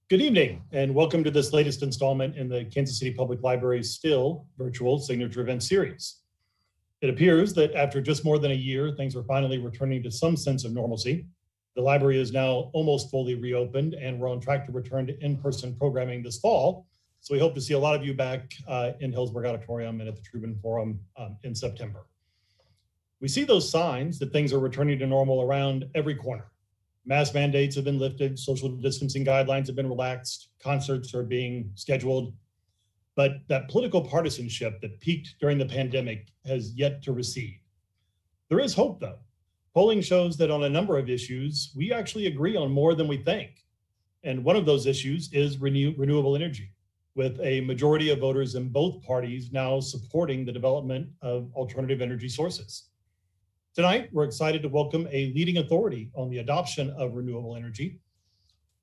Good evening, and welcome to this latest installment in the Kansas City Public Library's still virtual signature event series. It appears that after just more than a year, things are finally returning to some sense of normalcy. The library is now almost fully reopened, and we're on track to return to in-person programming this fall. So we hope to see a lot of you back in Hillsburg Auditorium and at the Truman Forum in September. We see those signs that things are returning to normal around every corner. Mask mandates have been lifted, social distancing guidelines have been relaxed, concerts are being scheduled, but that political partisanship that peaked during the pandemic has yet to recede. There is hope, though. Polling shows that on a number of issues, we actually agree on more than we think. And one of those issues is renewable energy, with a majority of voters in both parties now supporting the development of alternative energy sources. Tonight, we're excited to welcome a leading authority on the adoption of renewable energy.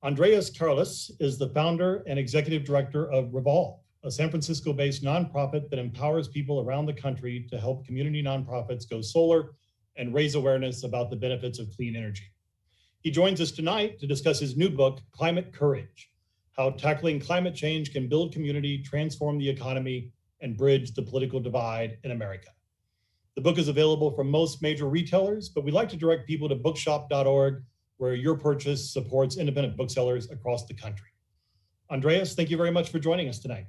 Andreas Karelas is the founder and executive director of Revolve, a San Francisco-based nonprofit that empowers people around the country to help community nonprofits go solar and raise awareness about the benefits of clean energy. He joins us tonight to discuss his new book, Climate Courage: How Tackling Climate Change Can Build Community, Transform the Economy, and Bridge the Political Divide in America. The book is available from most major retailers, but we'd like to direct people to bookshop.org, where your purchase supports independent booksellers across the country. Andreas, thank you very much for joining us tonight.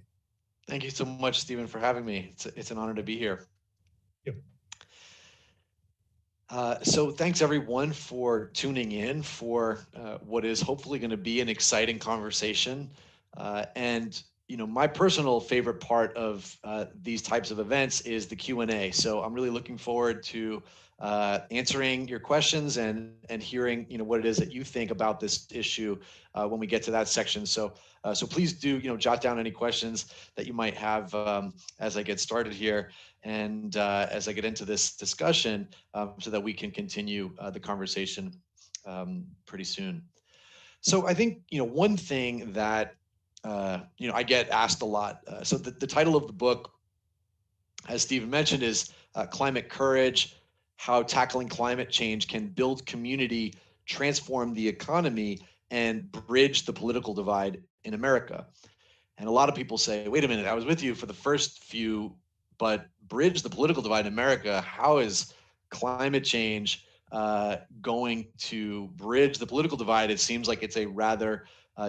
Thank you so much, Stephen, for having me. It's an honor to be here. Yep. So thanks everyone for tuning in for what is hopefully going to be an exciting conversation. And my personal favorite part of these types of events is the Q&A. So I'm really looking forward to answering your questions and hearing what it is that you think about this issue when we get to that section. So please do jot down any questions that you might have as I get started here and as I get into this discussion, so that we can continue the conversation pretty soon. So I think one thing that I get asked a lot. So the title of the book, as Stephen mentioned, is Climate Courage: How Tackling Climate Change Can Build Community, Transform the Economy, and Bridge the Political Divide in America. And a lot of people say, wait a minute, I was with you for the first few, but bridge the political divide in America, how is climate change going to bridge the political divide? It seems like it's a rather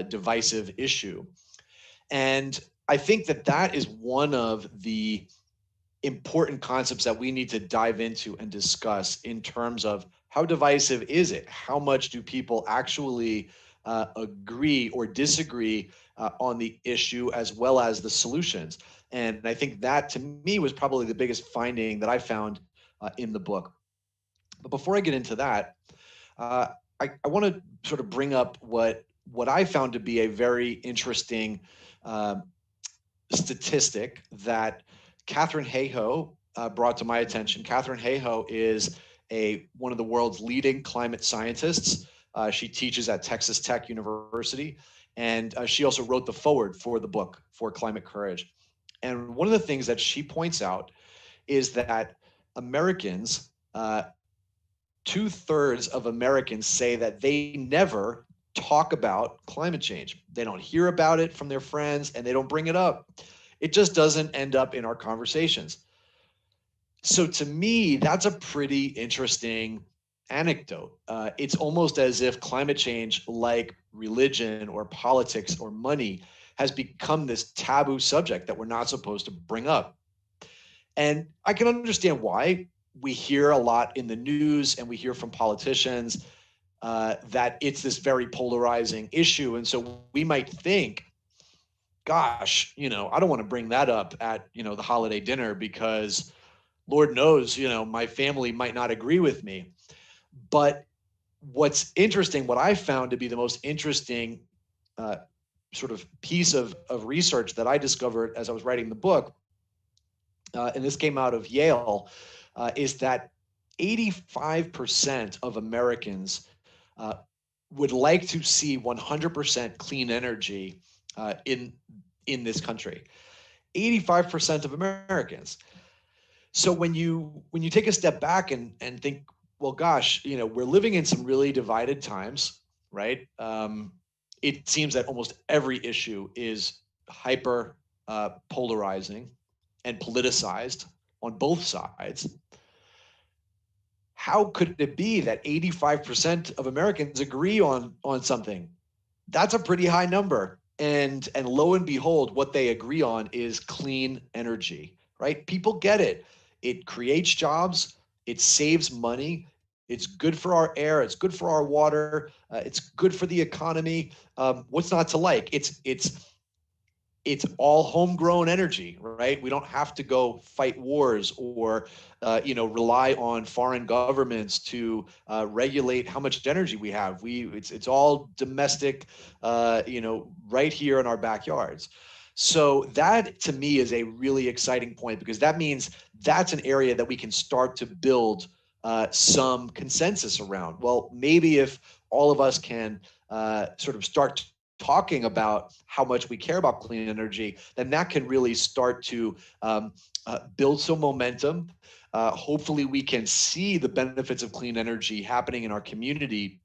divisive issue. And I think that is one of the important concepts that we need to dive into and discuss in terms of how divisive is it? How much do people actually agree or disagree on the issue as well as the solutions? And I think that to me was probably the biggest finding that I found in the book. But before I get into that, I want to sort of bring up what I found to be a very interesting statistic that Katharine Hayhoe brought to my attention. Katharine Hayhoe is one of the world's leading climate scientists. She teaches at Texas Tech University, and she also wrote the foreword for the book, for Climate Courage. And one of the things that she points out is that Americans, 2/3 of Americans say that they never talk about climate change. They don't hear about it from their friends and they don't bring it up. It just doesn't end up in our conversations. So to me, that's a pretty interesting anecdote. It's almost as if climate change, like religion or politics or money, has become this taboo subject that we're not supposed to bring up. And I can understand why. We hear a lot in the news and we hear from politicians that it's this very polarizing issue. And so we might think, gosh, I don't want to bring that up at, the holiday dinner because Lord knows, my family might not agree with me. But what's interesting, what I found to be the most interesting sort of piece of research that I discovered as I was writing the book, and this came out of Yale, is that 85% of Americans would like to see 100% clean energy in this country. 85% of Americans. So when you take a step back and think, well, gosh, we're living in some really divided times, right? it seems that almost every issue is hyper polarizing and politicized on both sides. How could it be that 85% of Americans agree on something? That's a pretty high number. And lo and behold, what they agree on is clean energy, right? People get it. It creates jobs. It saves money. It's good for our air. It's good for our water. It's good for the economy. What's not to like? It's all homegrown energy, right? We don't have to go fight wars or, rely on foreign governments to regulate how much energy we have. It's all domestic, right here in our backyards. So that to me is a really exciting point, because that means that's an area that we can start to build some consensus around. Well, maybe if all of us can sort of start talking about how much we care about clean energy, then that can really start to build some momentum. Hopefully we can see the benefits of clean energy happening in our community.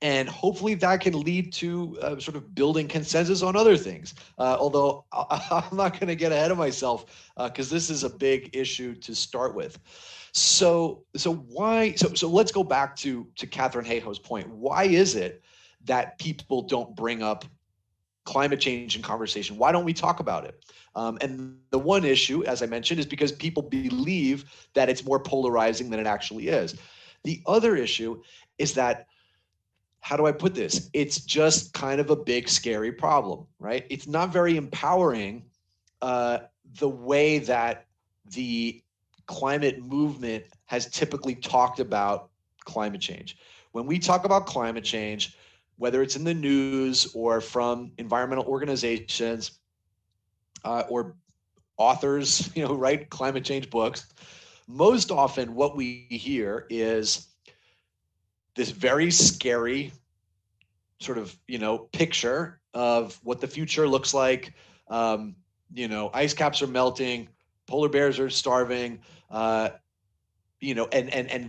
And hopefully that can lead to sort of building consensus on other things. Although I'm not going to get ahead of myself, because this is a big issue to start with. So let's go back to Katharine Hayhoe's point. Why is it that people don't bring up climate change in conversation? Why don't we talk about it? And the one issue, as I mentioned, is because people believe that it's more polarizing than it actually is. The other issue is that, how do I put this? It's just kind of a big, scary problem, right? It's not very empowering, the way that the climate movement has typically talked about climate change. When we talk about climate change, whether it's in the news or from environmental organizations or authors, who write climate change books, most often what we hear is this very scary sort of, picture of what the future looks like. Ice caps are melting, polar bears are starving, and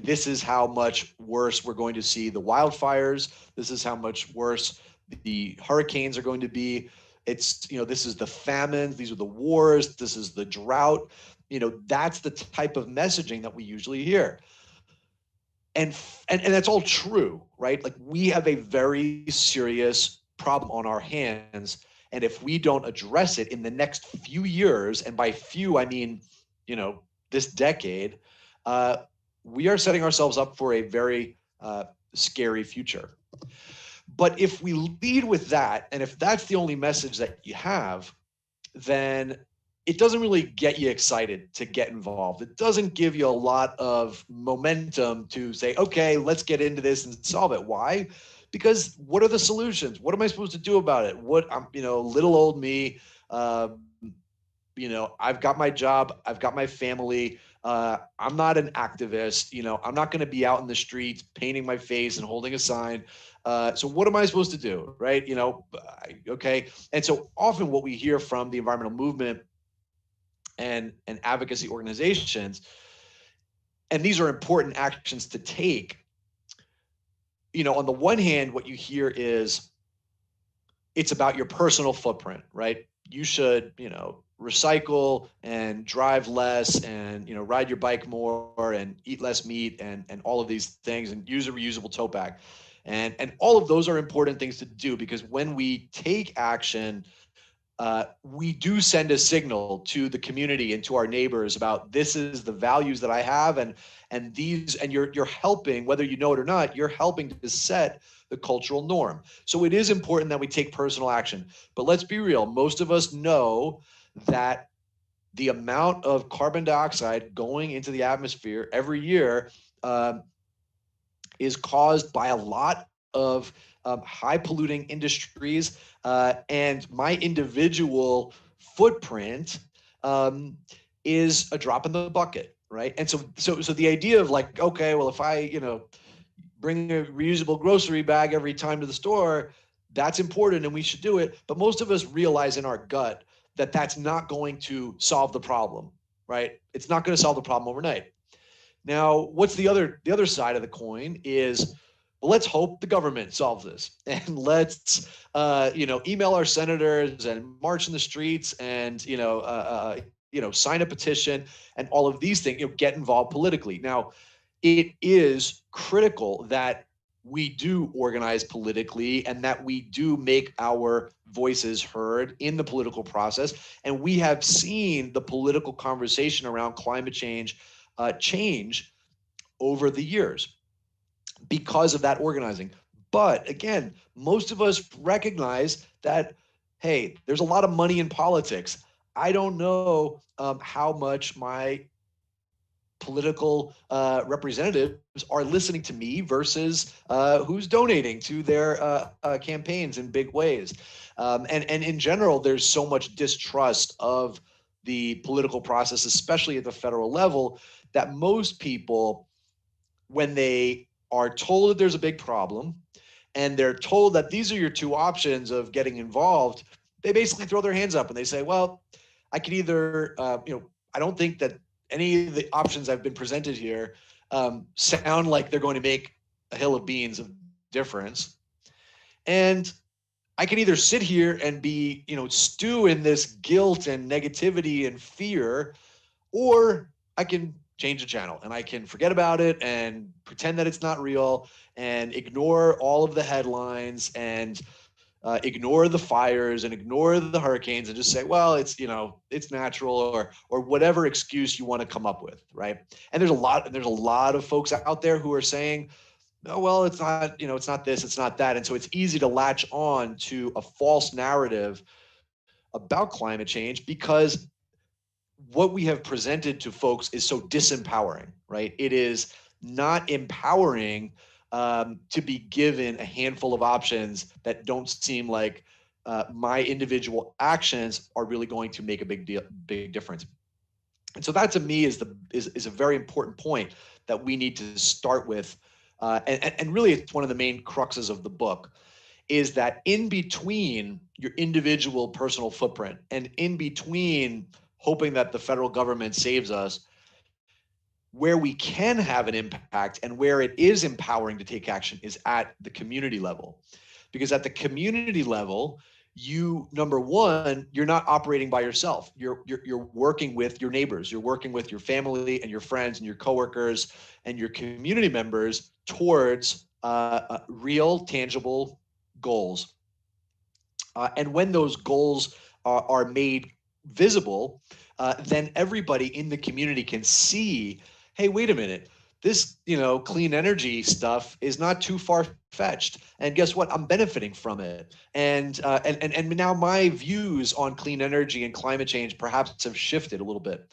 this is how much worse we're going to see the wildfires. This is how much worse the hurricanes are going to be. It's, this is the famine. These are the wars. This is the drought. That's the type of messaging that we usually hear. And that's all true, right? Like, we have a very serious problem on our hands. And if we don't address it in the next few years, and by few, I mean, this decade, we are setting ourselves up for a very scary future. But if we lead with that, and if that's the only message that you have, then it doesn't really get you excited to get involved. It doesn't give you a lot of momentum to say, okay, let's get into this and solve it. Why? Because what are the solutions? What am I supposed to do about it? Little old me, I've got my job, I've got my family. I'm not an activist. I'm not going to be out in the streets painting my face and holding a sign. So what am I supposed to do? Right. Okay. And so often what we hear from the environmental movement and advocacy organizations, and these are important actions to take, on the one hand, what you hear is it's about your personal footprint, right? You should, recycle and drive less and, ride your bike more and eat less meat and all of these things, and use a reusable tote bag. And all of those are important things to do, because when we take action, we do send a signal to the community and to our neighbors about, this is the values that I have, and you're helping, whether you know it or not, you're helping to set the cultural norm. So it is important that we take personal action. But let's be real, most of us know that the amount of carbon dioxide going into the atmosphere every year is caused by a lot of high polluting industries, and my individual footprint is a drop in the bucket, right? And so the idea of like, okay, well, if I bring a reusable grocery bag every time to the store, that's important and we should do it. But most of us realize in our gut that that's not going to solve the problem, right? It's not going to solve the problem overnight. Now, what's the other side of the coin is, well, let's hope the government solves this, and let's email our senators and march in the streets and sign a petition and all of these things. Get involved politically. Now, it is critical that we do organize politically and that we do make our voices heard in the political process. And we have seen the political conversation around climate change change over the years because of that organizing. But again, most of us recognize that, hey, there's a lot of money in politics. I don't know how much my political representatives are listening to me versus who's donating to their campaigns in big ways. And in general, there's so much distrust of the political process, especially at the federal level, that most people, when they are told that there's a big problem and they're told that these are your two options of getting involved, they basically throw their hands up and they say, well, I can either, I don't think that any of the options I've been presented here sound like they're going to make a hill of beans of difference. And I can either sit here and be, stew in this guilt and negativity and fear, or I can change the channel and I can forget about it and pretend that it's not real and ignore all of the headlines and ignore the fires and ignore the hurricanes and just say, well, it's natural, or whatever excuse you want to come up with, right? And there's a lot of folks out there who are saying, oh, well, it's not, it's not this, it's not that. And so it's easy to latch on to a false narrative about climate change because what we have presented to folks is so disempowering, right? It is not empowering to be given a handful of options that don't seem like my individual actions are really going to make a big difference. And so that to me is a very important point that we need to start with. And really it's one of the main cruxes of the book, is that in between your individual personal footprint and in between hoping that the federal government saves us, where we can have an impact and where it is empowering to take action is at the community level. Because at the community level, number one, you're not operating by yourself. You're working with your neighbors. You're working with your family and your friends and your coworkers and your community members towards real, tangible goals. And when those goals are made visible, then everybody in the community can see, hey, wait a minute, this, clean energy stuff is not too far-fetched. And guess what? I'm benefiting from it. And now my views on clean energy and climate change perhaps have shifted a little bit.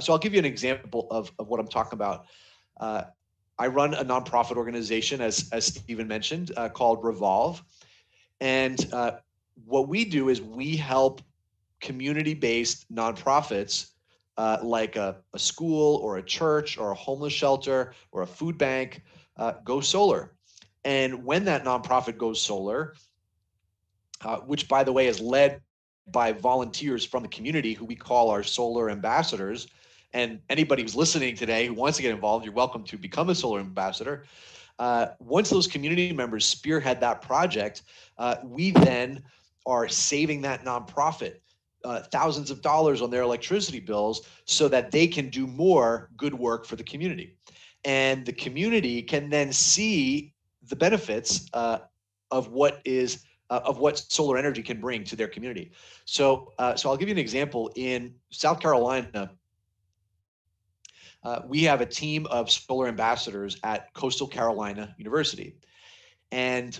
So I'll give you an example of what I'm talking about. I run a nonprofit organization, as Stephen mentioned, called Revolve. And what we do is we help community-based nonprofits like a school or a church or a homeless shelter or a food bank go solar. And when that nonprofit goes solar, which by the way is led by volunteers from the community who we call our solar ambassadors, and anybody who's listening today who wants to get involved, you're welcome to become a solar ambassador. Once those community members spearhead that project, we then are saving that nonprofit thousands of dollars on their electricity bills so that they can do more good work for the community. And the community can then see the benefits of what solar energy can bring to their community. So I'll give you an example. In South Carolina, we have a team of solar ambassadors at Coastal Carolina University. And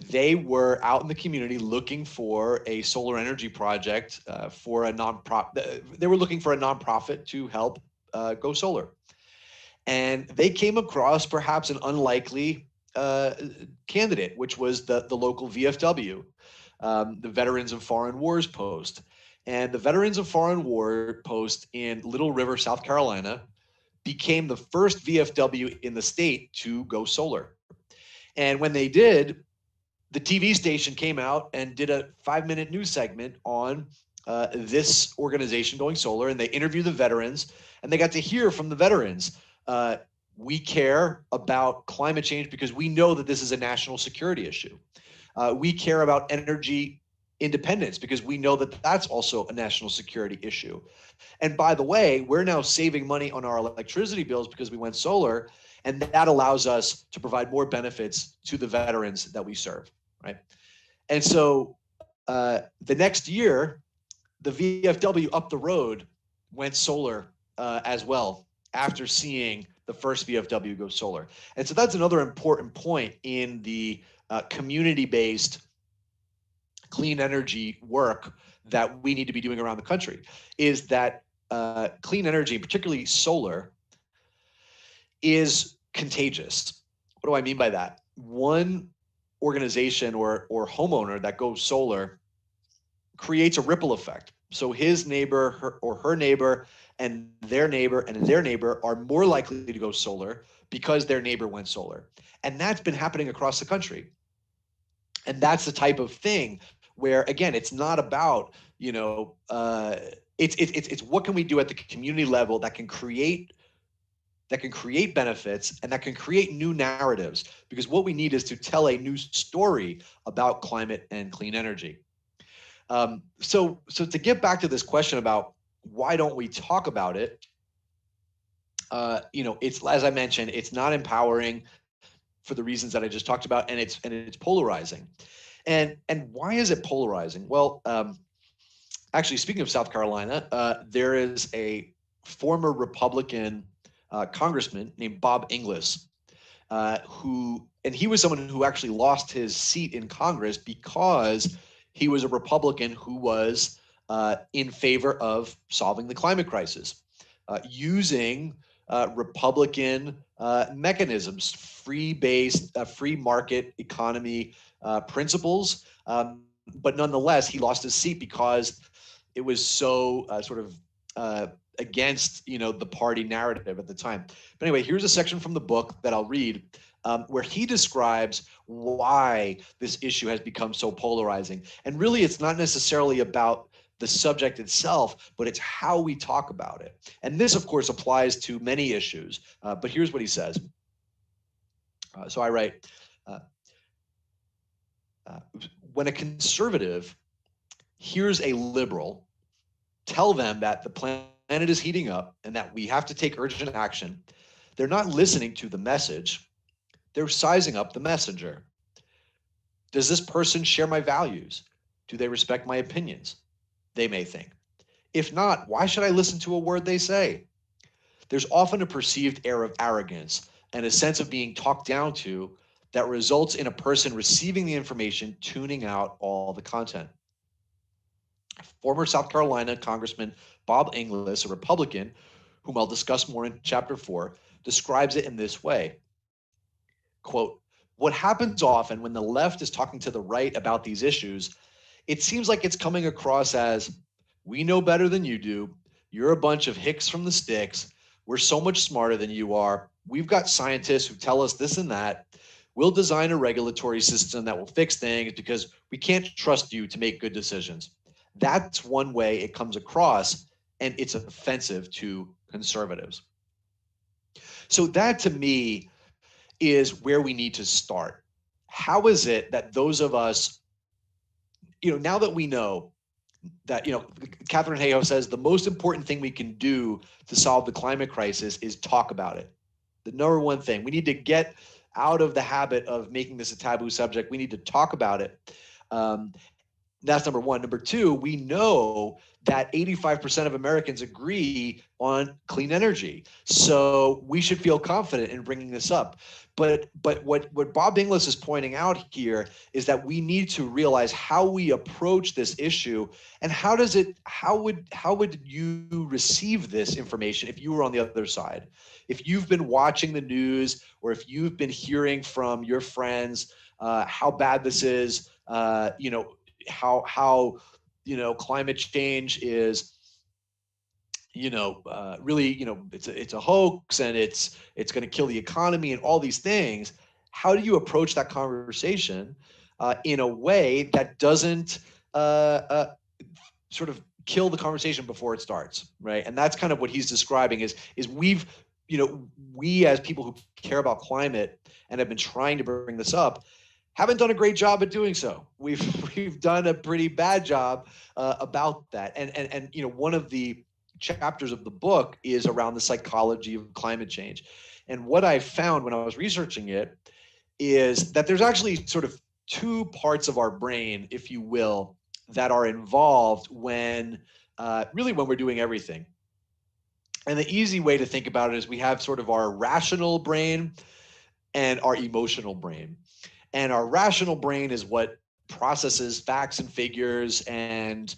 they were out in the community looking for a solar energy project for a nonprofit. They were looking for a nonprofit to help go solar. And they came across perhaps an unlikely candidate, which was the local VFW, the Veterans of Foreign Wars Post. And the Veterans of Foreign War Post in Little River, South Carolina, became the first VFW in the state to go solar. And when they did, the TV station came out and did a 5-minute news segment on this organization going solar, and they interviewed the veterans, and they got to hear from the veterans, We care about climate change because we know that this is a national security issue. We care about energy independence because we know that that's also a national security issue. And by the way, we're now saving money on our electricity bills because we went solar, and that allows us to provide more benefits to the veterans that we serve, right? And so the next year, the VFW up the road went solar as well after seeing the first VFW go solar. And so that's another important point in the community-based clean energy work that we need to be doing around the country, is that clean energy, particularly solar, is contagious. What do I mean by that? One organization or homeowner that goes solar creates a ripple effect. So his neighbor or her neighbor and their neighbor are more likely to go solar because their neighbor went solar. And that's been happening across the country. And that's the type of thing where, again, it's not about, it's what can we do at the community level that can create benefits and that can create new narratives, because what we need is to tell a new story about climate and clean energy. So to get back to this question about why don't we talk about it, it's, as I mentioned, it's not empowering for the reasons that I just talked about, and it's polarizing. And why is it polarizing? Well, actually, speaking of South Carolina, there is a former Republican congressman named Bob Inglis, he was someone who actually lost his seat in Congress because he was a Republican who was in favor of solving the climate crisis, using Republican mechanisms, free market economy principles. But nonetheless, he lost his seat because it was so against the party narrative at the time. But anyway, here's a section from the book that I'll read where he describes why this issue has become so polarizing. And really, it's not necessarily about the subject itself, but it's how we talk about it. And this, of course, applies to many issues. But here's what he says. So I write, when a conservative hears a liberal tell them that the planet is heating up and that we have to take urgent action, they're not listening to the message. They're sizing up the messenger. Does this person share my values? Do they respect my opinions? They may think. If not, why should I listen to a word they say? There's often a perceived air of arrogance and a sense of being talked down to that results in a person receiving the information, tuning out all the content. Former South Carolina Congressman Bob Inglis, a Republican, whom I'll discuss more in chapter 4, describes it in this way. Quote, what happens often when the left is talking to the right about these issues, it seems like it's coming across as, we know better than you do. You're a bunch of hicks from the sticks. We're so much smarter than you are. We've got scientists who tell us this and that. We'll design a regulatory system that will fix things because we can't trust you to make good decisions. That's one way it comes across, and it's offensive to conservatives. So that, to me, is where we need to start. How is it that those of us, now that we know that, Catherine Hayhoe says the most important thing we can do to solve the climate crisis is talk about it. The number one thing, we need to get out of the habit of making this a taboo subject. We need to talk about it. That's number one. Number two, we know that 85% of Americans agree on clean energy. So we should feel confident in bringing this up. But what Bob Inglis is pointing out here is that we need to realize how we approach this issue, and how would you receive this information if you were on the other side? If you've been watching the news, or if you've been hearing from your friends how bad this is, how climate change is, really, it's a hoax, and it's going to kill the economy and all these things. How do you approach that conversation in a way that doesn't sort of kill the conversation before it starts, right? And that's kind of what he's describing is we've, we as people who care about climate and have been trying to bring this up haven't done a great job at doing so. We've done a pretty bad job about that. And one of the chapters of the book is around the psychology of climate change. And what I found when I was researching it is that there's actually sort of two parts of our brain, if you will, that are involved when we're doing everything. And the easy way to think about it is we have sort of our rational brain and our emotional brain. And our rational brain is what processes facts and figures and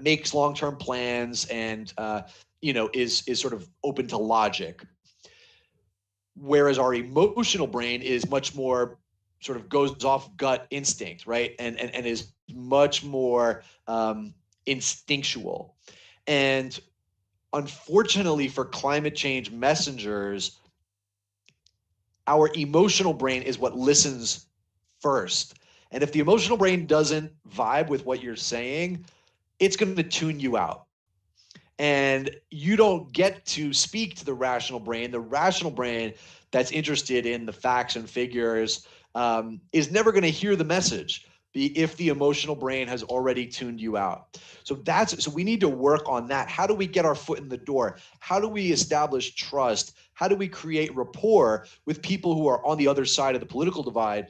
makes long-term plans and is sort of open to logic. Whereas our emotional brain is much more sort of goes off gut instinct, right? And is much more instinctual. And unfortunately for climate change messengers, our emotional brain is what listens first. And if the emotional brain doesn't vibe with what you're saying, it's going to tune you out. And you don't get to speak to the rational brain. The rational brain that's interested in the facts and figures is never going to hear the message if the emotional brain has already tuned you out. So we need to work on that. How do we get our foot in the door? How do we establish trust? How do we create rapport with people who are on the other side of the political divide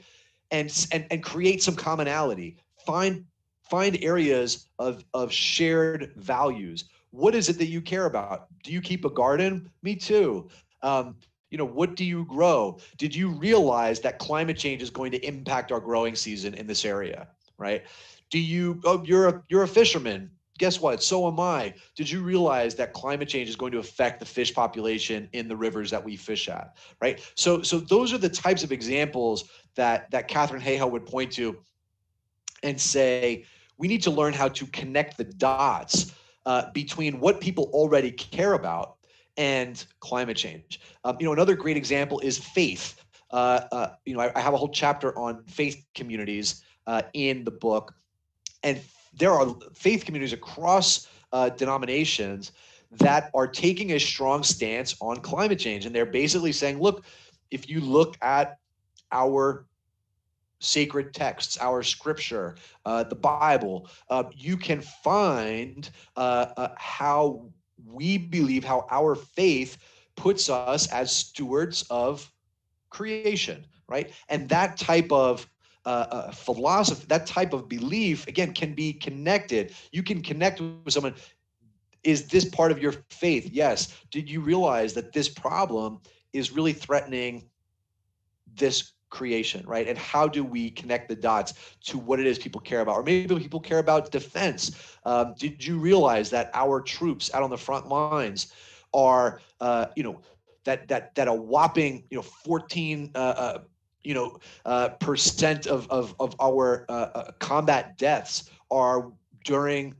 and create some commonality? Find areas of shared values. What is it that you care about? Do you keep a garden? Me too. What do you grow? Did you realize that climate change is going to impact our growing season in this area, right? You're a fisherman. Guess what? So am I. Did you realize that climate change is going to affect the fish population in the rivers that we fish at, right? So those are the types of examples that Katharine Hayhoe would point to and say, we need to learn how to connect the dots between what people already care about and climate change. Another great example is faith. I have a whole chapter on faith communities in the book, and there are faith communities across denominations that are taking a strong stance on climate change. And they're basically saying, look, if you look at our sacred texts, our scripture, the Bible, you can find how we believe, how our faith puts us as stewards of creation, right? And that type of philosophy, that type of belief, again, can be connected. You can connect with someone. Is this part of your faith? Yes. Did you realize that this problem is really threatening this creation, right? And how do we connect the dots to what it is people care about? Or maybe people care about defense. Did you realize that our troops out on the front lines are, that a whopping, 14, percent of our combat deaths are during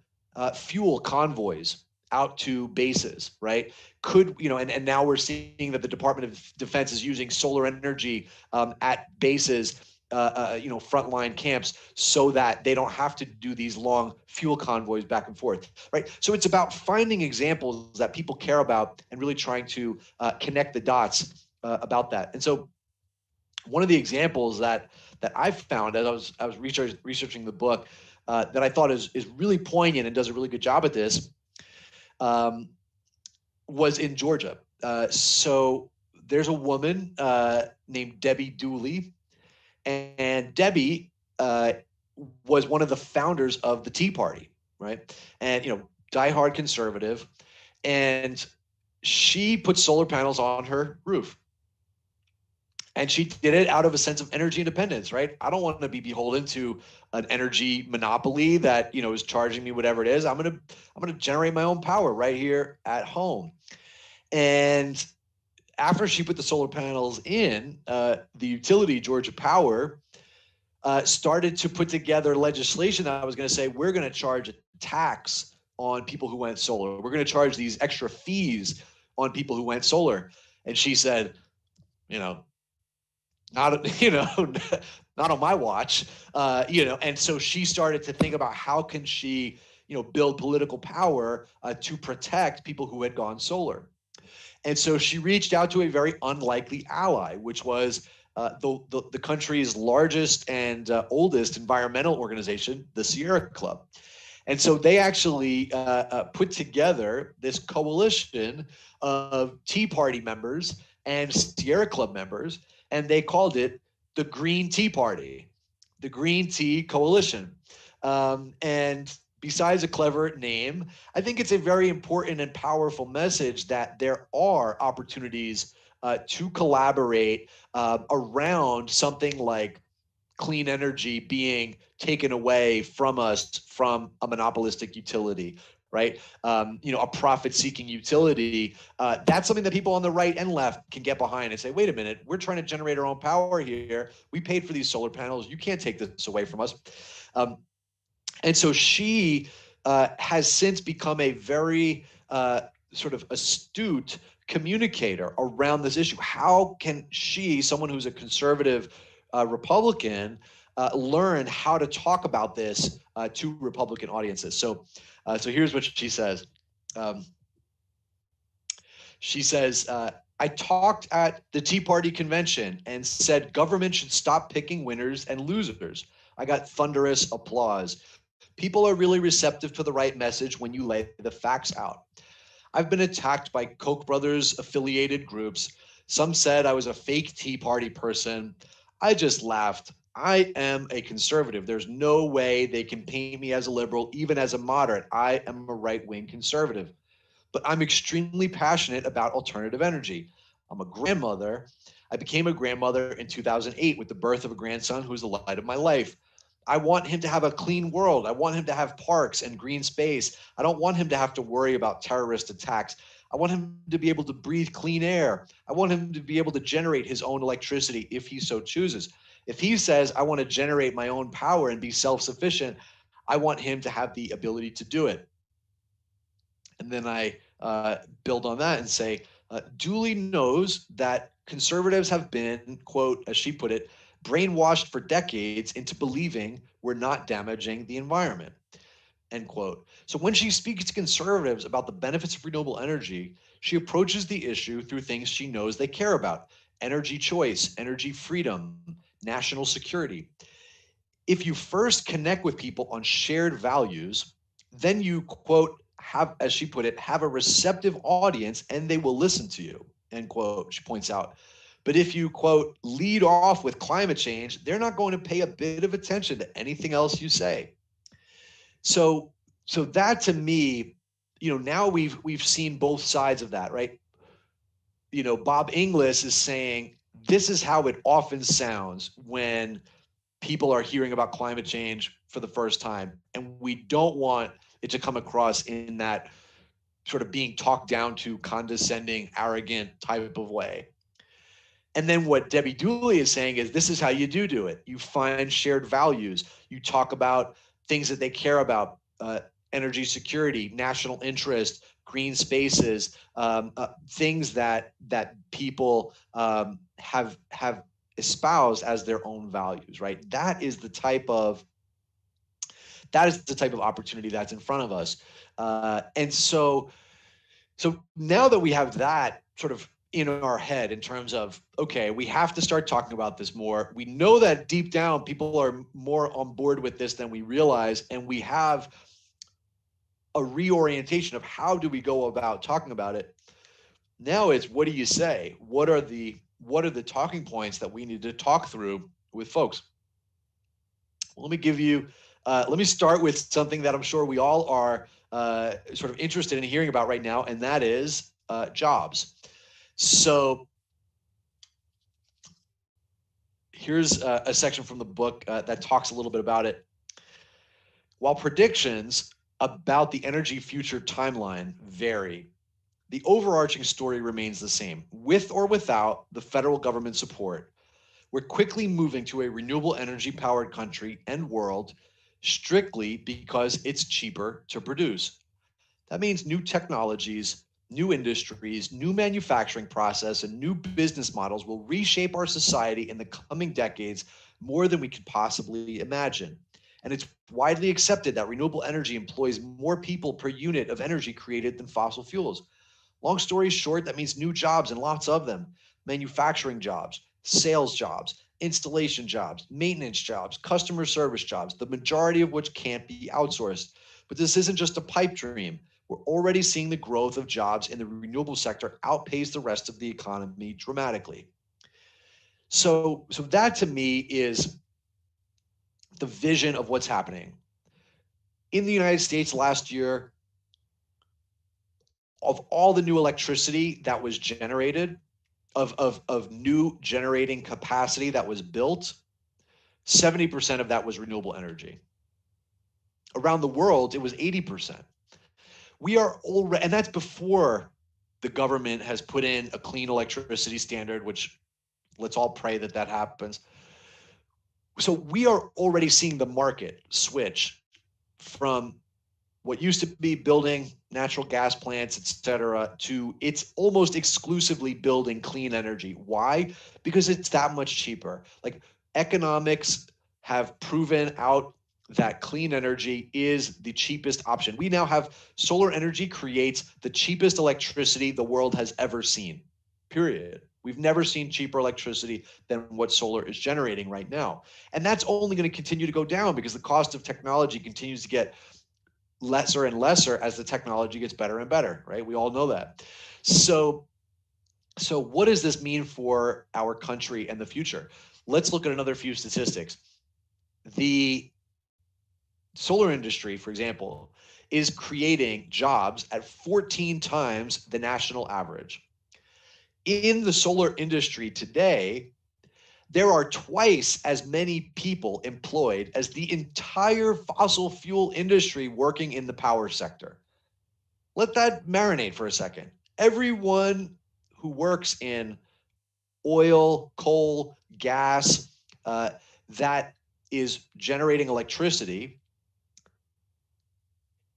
fuel convoys out to bases, right? And now we're seeing that the Department of Defense is using solar energy at bases, frontline camps, so that they don't have to do these long fuel convoys back and forth, right? So it's about finding examples that people care about and really trying to connect the dots about that. And so one of the examples that I've found as I was researching the book that I thought is really poignant and does a really good job at this was in Georgia. So there's a woman named Debbie Dooley, and Debbie was one of the founders of the Tea Party, right? And diehard conservative, and she put solar panels on her roof. And she did it out of a sense of energy independence, right? I don't want to be beholden to an energy monopoly that is charging me whatever it is. I'm gonna generate my own power right here at home. And after she put the solar panels in, the utility Georgia Power started to put together legislation that was going to say, we're going to charge a tax on people who went solar. We're going to charge these extra fees on people who went solar. And she said, not not on my watch, and so she started to think about how can she build political power to protect people who had gone solar. And so she reached out to a very unlikely ally, which was the country's largest and oldest environmental organization, the Sierra Club. And so they actually put together this coalition of Tea Party members and Sierra Club members, and they called it the Green Tea Party, the Green Tea Coalition. And besides a clever name, I think it's a very important and powerful message that there are opportunities to collaborate around something like clean energy being taken away from us from a monopolistic utility, right? A profit-seeking utility. That's something that people on the right and left can get behind and say, wait a minute, we're trying to generate our own power here. We paid for these solar panels. You can't take this away from us. And so she has since become a very sort of astute communicator around this issue. How can she, someone who's a conservative Republican, learn how to talk about this to Republican audiences? So here's what she says. She says, I talked at the Tea Party convention and said government should stop picking winners and losers. I got thunderous applause. People are really receptive to the right message when you lay the facts out. I've been attacked by Koch brothers affiliated groups. Some said I was a fake Tea Party person. I just laughed. I am a conservative. There's no way they can paint me as a liberal, even as a moderate. I am a right-wing conservative. But I'm extremely passionate about alternative energy. I'm a grandmother. I became a grandmother in 2008 with the birth of a grandson who's the light of my life. I want him to have a clean world. I want him to have parks and green space. I don't want him to have to worry about terrorist attacks. I want him to be able to breathe clean air. I want him to be able to generate his own electricity if he so chooses. If he says, I want to generate my own power and be self-sufficient, I want him to have the ability to do it. And then I build on that and say, Dooley knows that conservatives have been, quote, as she put it, brainwashed for decades into believing we're not damaging the environment, end quote. So when she speaks to conservatives about the benefits of renewable energy, she approaches the issue through things she knows they care about: energy choice, energy freedom, national security. If you first connect with people on shared values, then you, quote, have, as she put it, have a receptive audience and they will listen to you, end quote, she points out. But if you, quote, lead off with climate change, they're not going to pay a bit of attention to anything else you say. So that, to me, now we've seen both sides of that, right? Bob Inglis is saying this is how it often sounds when people are hearing about climate change for the first time. And we don't want it to come across in that sort of being talked down to, condescending, arrogant type of way. And then what Debbie Dooley is saying is this is how you do it. You find shared values. You talk about things that they care about, energy security, national interest, green spaces, things that people have espoused as their own values, right? That is the type of opportunity that's in front of us. And so now that we have that sort of in our head in terms of, okay, we have to start talking about this more. We know that deep down people are more on board with this than we realize, and we have a reorientation of how do we go about talking about it. Now it's, what do you say? What are the talking points that we need to talk through with folks? Well, let me start with something that I'm sure we all are sort of interested in hearing about right now, and that is jobs. So here's a section from the book that talks a little bit about it. While predictions about the energy future timeline vary, the overarching story remains the same. With or without the federal government support, we're quickly moving to a renewable energy powered country and world strictly because it's cheaper to produce. That means new technologies, new industries, new manufacturing process, and new business models will reshape our society in the coming decades more than we could possibly imagine. And it's widely accepted that renewable energy employs more people per unit of energy created than fossil fuels. Long story short, that means new jobs and lots of them. Manufacturing jobs, sales jobs, installation jobs, maintenance jobs, customer service jobs, the majority of which can't be outsourced. But this isn't just a pipe dream. We're already seeing the growth of jobs in the renewable sector outpace the rest of the economy dramatically. So that to me is the vision of what's happening. In the United States last year, of all the new electricity that was generated, of new generating capacity that was built, 70% of that was renewable energy. Around the world, it was 80%. We are already, and that's before the government has put in a clean electricity standard, which let's all pray that that happens. So we are already seeing the market switch from what used to be building natural gas plants, et cetera, to it's almost exclusively building clean energy. Why? Because it's that much cheaper. Like, economics have proven out that clean energy is the cheapest option. We now have solar energy creates the cheapest electricity the world has ever seen, period. We've never seen cheaper electricity than what solar is generating right now. And that's only going to continue to go down because the cost of technology continues to get lesser and lesser as the technology gets better and better, right? We all know that. So what does this mean for our country and the future? Let's look at another few statistics. The solar industry, for example, is creating jobs at 14 times the national average. In the solar industry today, there are twice as many people employed as the entire fossil fuel industry working in the power sector. Let that marinate for a second. Everyone who works in oil, coal, gas, that is generating electricity,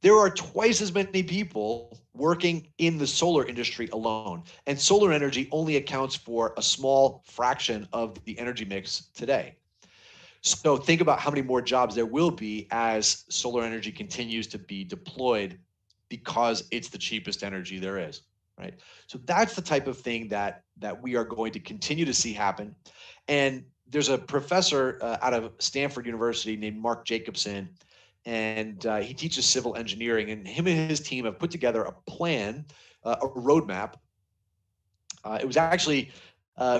there are twice as many people working in the solar industry alone. And solar energy only accounts for a small fraction of the energy mix today. So think about how many more jobs there will be as solar energy continues to be deployed because it's the cheapest energy there is, right? So that's the type of thing that we are going to continue to see happen. And there's a professor out of Stanford University named Mark Jacobson, and he teaches civil engineering, and him and his team have put together a plan, a roadmap. It was actually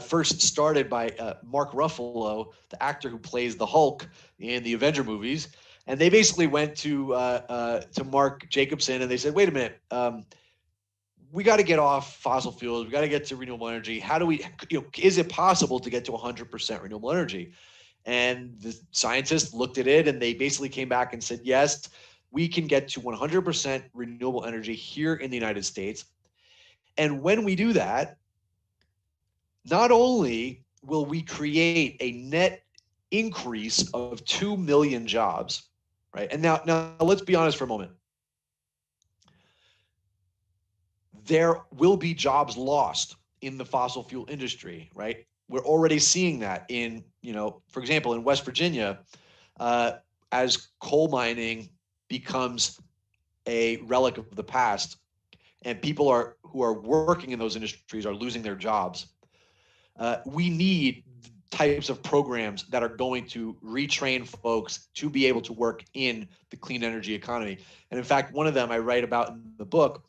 first started by Mark Ruffalo, the actor who plays the Hulk in the Avenger movies. And they basically went to Mark Jacobson and they said, wait a minute, we got to get off fossil fuels. We got to get to renewable energy. How do we, is it possible to get to 100% renewable energy? And the scientists looked at it and they basically came back and said, yes, we can get to 100% renewable energy here in the United States. And when we do that, not only will we create a net increase of 2 million jobs, right? And now let's be honest for a moment. There will be jobs lost in the fossil fuel industry, right? We're already seeing that in, for example, in West Virginia, as coal mining becomes a relic of the past and people who are working in those industries are losing their jobs. We need types of programs that are going to retrain folks to be able to work in the clean energy economy. And in fact, one of them I write about in the book,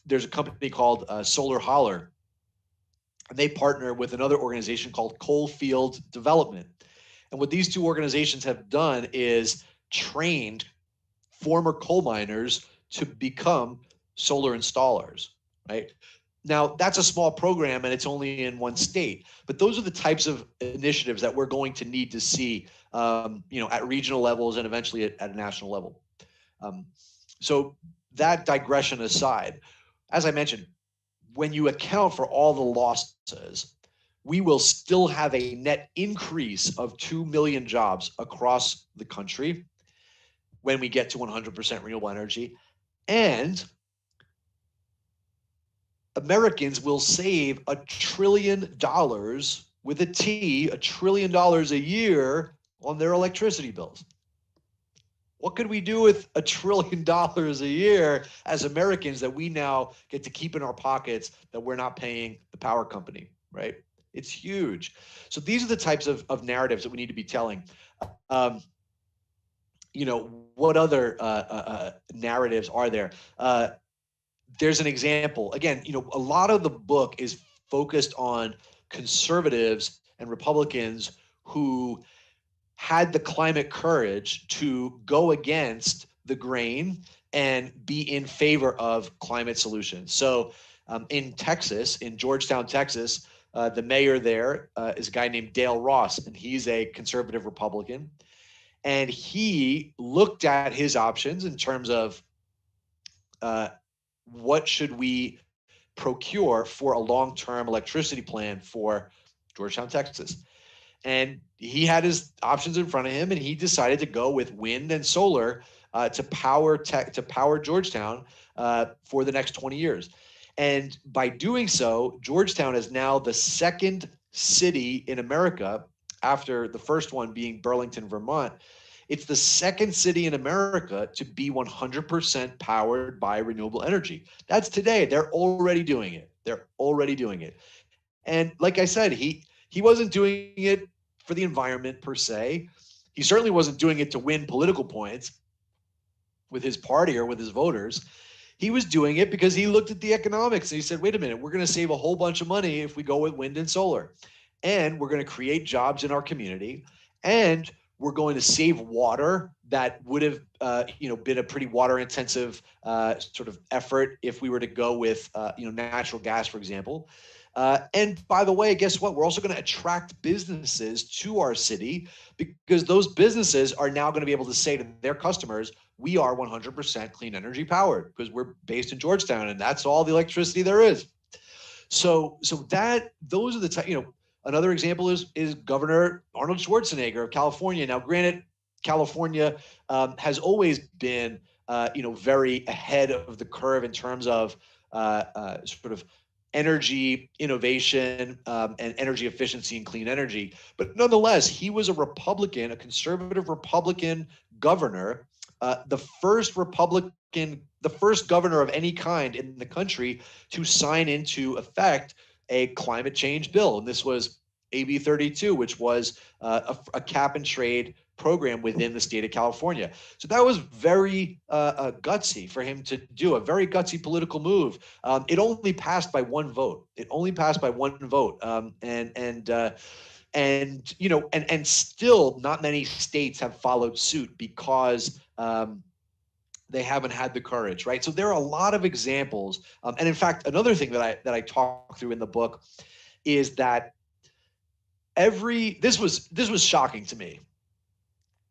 there's a company called Solar Holler. And they partner with another organization called Coalfield Development. And what these two organizations have done is trained former coal miners to become solar installers, right? Now, that's a small program and it's only in one state, but those are the types of initiatives that we're going to need to see, at regional levels and eventually at a national level. So that digression aside, as I mentioned, when you account for all the losses, we will still have a net increase of 2 million jobs across the country when we get to 100% renewable energy. And Americans will save $1 trillion with a T, $1 trillion a year on their electricity bills. what could we do with $1 trillion a year as Americans that we now get to keep in our pockets that we're not paying the power company, right? It's huge. So these are the types of narratives that we need to be telling. What other narratives are there? There's an example. Again, a lot of the book is focused on conservatives and Republicans who had the climate courage to go against the grain and be in favor of climate solutions. So in Texas, in Georgetown, Texas, the mayor there is a guy named Dale Ross, and he's a conservative Republican. And he looked at his options in terms of what should we procure for a long-term electricity plan for Georgetown, Texas. And he had his options in front of him, and he decided to go with wind and solar to power Georgetown for the next 20 years. And by doing so, Georgetown is now the second city in America, after the first one being Burlington, Vermont. It's the second city in America to be 100% powered by renewable energy. That's today. They're already doing it. And like I said, he wasn't doing it for the environment per se. He certainly wasn't doing it to win political points with his party or with his voters. He was doing it because he looked at the economics and he said, wait a minute, we're going to save a whole bunch of money if we go with wind and solar. And we're going to create jobs in our community. And we're going to save water that would have been a pretty water intensive sort of effort if we were to go with natural gas, for example. And by the way, guess what? We're also going to attract businesses to our city because those businesses are now going to be able to say to their customers, we are 100% clean energy powered because we're based in Georgetown and that's all the electricity there is. So those are the another example is Governor Arnold Schwarzenegger of California. Now, granted, California has always been very ahead of the curve in terms of sort of energy innovation and energy efficiency and clean energy. But nonetheless, he was a Republican, a conservative Republican governor, the first governor of any kind in the country to sign into effect a climate change bill. And this was AB 32, which was a cap and trade program within the state of California. So that was very gutsy for him to do, a very gutsy political move. It only passed by one vote. And still not many states have followed suit because they haven't had the courage, right? So there are a lot of examples. And in fact, another thing that I talk through in the book is that this was shocking to me.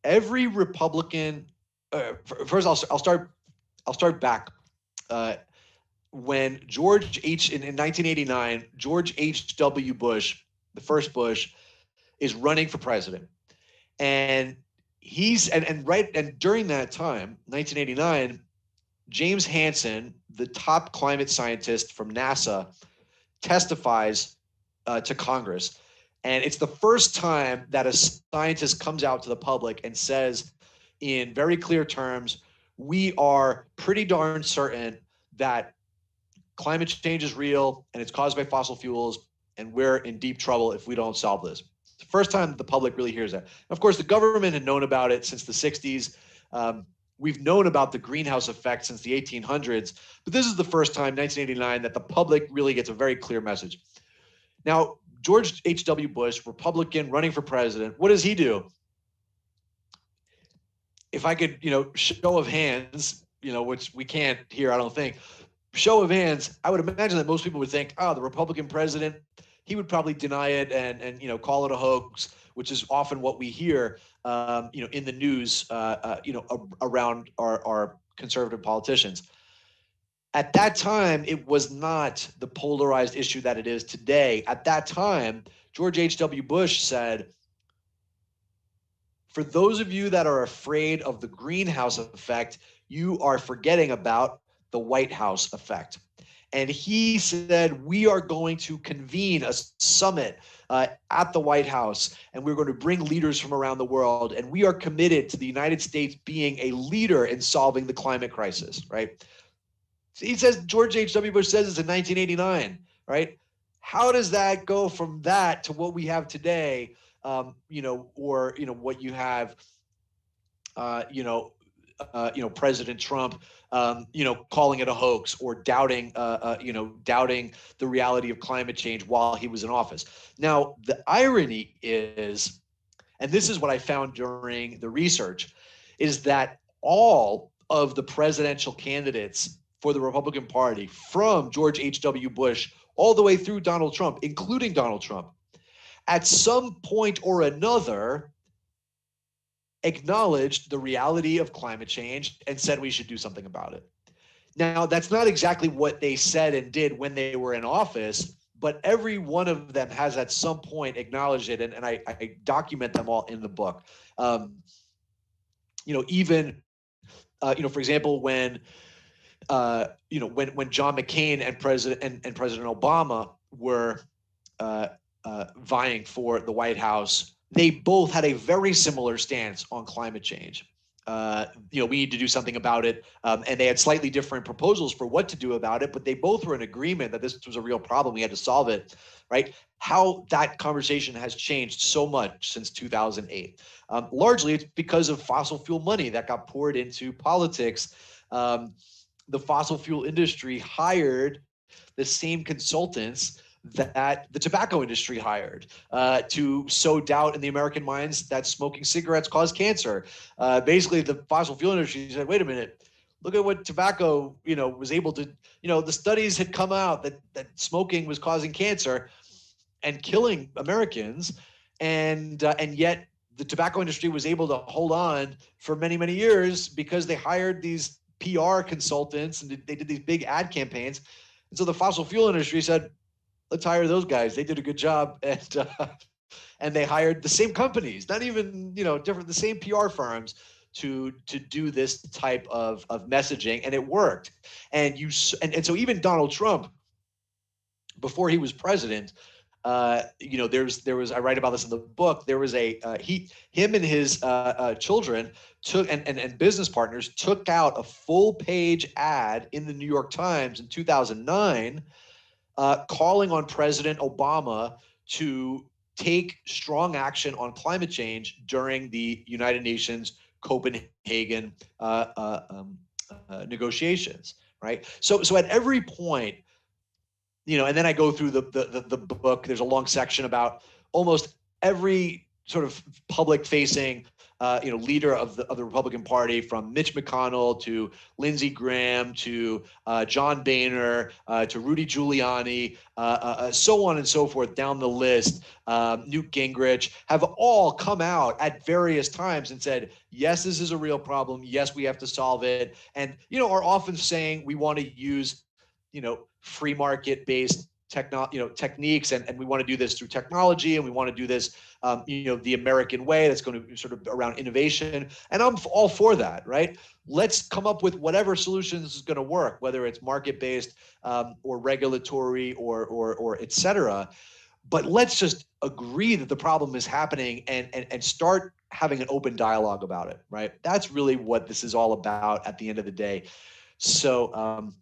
Every Republican, first I'll start back. When in 1989, George H.W. Bush, the first Bush, is running for president. And during that time, 1989, James Hansen, the top climate scientist from NASA, testifies to Congress. And it's the first time that a scientist comes out to the public and says in very clear terms, we are pretty darn certain that climate change is real and it's caused by fossil fuels, and we're in deep trouble if we don't solve this. It's the first time the public really hears that. And of course, the government had known about it since the 60s. We've known about the greenhouse effect since the 1800s, but this is the first time, 1989, that the public really gets a very clear message. Now, George H.W. Bush, Republican, running for president, what does he do? If I could, show of hands, which we can't here, I don't think. Show of hands, I would imagine that most people would think, the Republican president, he would probably deny it and call it a hoax, which is often what we hear, in the news, around our conservative politicians. At that time, it was not the polarized issue that it is today. At that time, George H.W. Bush said, for those of you that are afraid of the greenhouse effect, you are forgetting about the White House effect. And he said, we are going to convene a summit at the White House, and we're going to bring leaders from around the world, and we are committed to the United States being a leader in solving the climate crisis, right? He says, George H.W. Bush says this in 1989, right? How does that go from that to what we have today, or what you have, President Trump, calling it a hoax or doubting the reality of climate change while he was in office. Now, the irony is, and this is what I found during the research, is that all of the presidential candidates for the Republican Party, from George H.W. Bush all the way through Donald Trump, including Donald Trump, at some point or another acknowledged the reality of climate change and said we should do something about it. Now, that's not exactly what they said and did when they were in office, but every one of them has at some point acknowledged it, and I document them all in the book. For example, when John McCain and President Obama were vying for the White House, they both had a very similar stance on climate change. We need to do something about it. And they had slightly different proposals for what to do about it, but they both were in agreement that this was a real problem. We had to solve it, right? How that conversation has changed so much since 2008. Largely, it's because of fossil fuel money that got poured into politics. The fossil fuel industry hired the same consultants that the tobacco industry hired to sow doubt in the American minds that smoking cigarettes cause cancer. Basically, the fossil fuel industry said, wait a minute, look at what tobacco, was able to, the studies had come out that smoking was causing cancer and killing Americans. And yet the tobacco industry was able to hold on for many, many years because they hired these PR consultants and they did these big ad campaigns. And so the fossil fuel industry said, let's hire those guys. They did a good job, and they hired the same companies, not even different, the same PR firms to do this type of messaging, and it worked. And so even Donald Trump, before he was president, there was I write about this in the book. There was him and his children took and business partners took out a full page ad in the New York Times in 2009. Calling on President Obama to take strong action on climate change during the United Nations Copenhagen negotiations, right? So at every point, and then I go through the book. There's a long section about almost every sort of public-facing leader of the Republican Party, from Mitch McConnell to Lindsey Graham to John Boehner to Rudy Giuliani, so on and so forth down the list. Newt Gingrich have all come out at various times and said, yes, this is a real problem. Yes, we have to solve it. And, are often saying we want to use, free market-based techniques, and we want to do this through technology, and we want to do this, the American way, that's going to sort of around innovation. And I'm all for that, right? Let's come up with whatever solutions is going to work, whether it's market-based or regulatory or et cetera. But let's just agree that the problem is happening and start having an open dialogue about it, right? That's really what this is all about at the end of the day. So,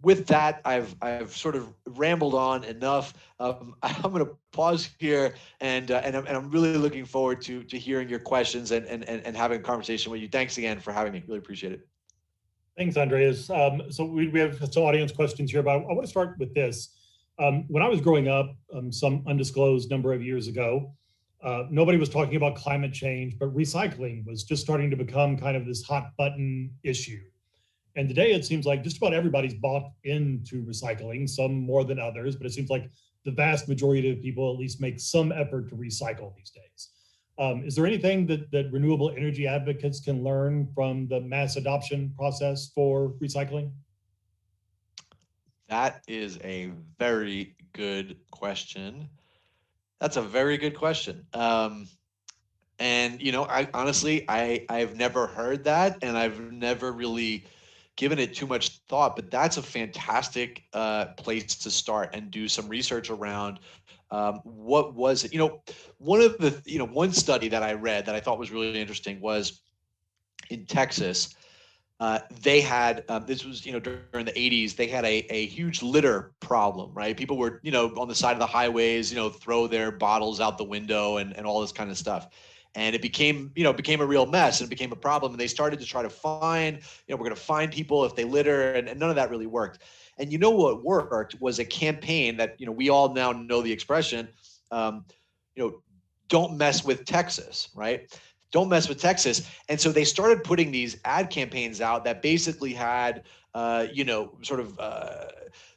with that, I've sort of rambled on enough. I'm going to pause here, and I'm really looking forward to hearing your questions and having a conversation with you. Thanks again for having me. Really appreciate it. Thanks, Andreas. So we have some audience questions here, but I want to start with this. When I was growing up, some undisclosed number of years ago, nobody was talking about climate change, but recycling was just starting to become kind of this hot button issue. And today it seems like just about everybody's bought into recycling, some more than others, but it seems like the vast majority of people at least make some effort to recycle these days. Is there anything that renewable energy advocates can learn from the mass adoption process for recycling? That is a very good question. That's a very good question. And I honestly, I've never heard that, and I've never really given it too much thought, but that's a fantastic place to start and do some research around what was it. One study that I read that I thought was really interesting was in Texas. They had this was during the 80s. They had a huge litter problem, right? People were on the side of the highways, throw their bottles out the window and all this kind of stuff. And it became a real mess, and it became a problem. And they started to try to find, we're going to find people if they litter, and none of that really worked. And what worked was a campaign that we all now know the expression, don't mess with Texas, right? Don't mess with Texas. And so they started putting these ad campaigns out that basically had,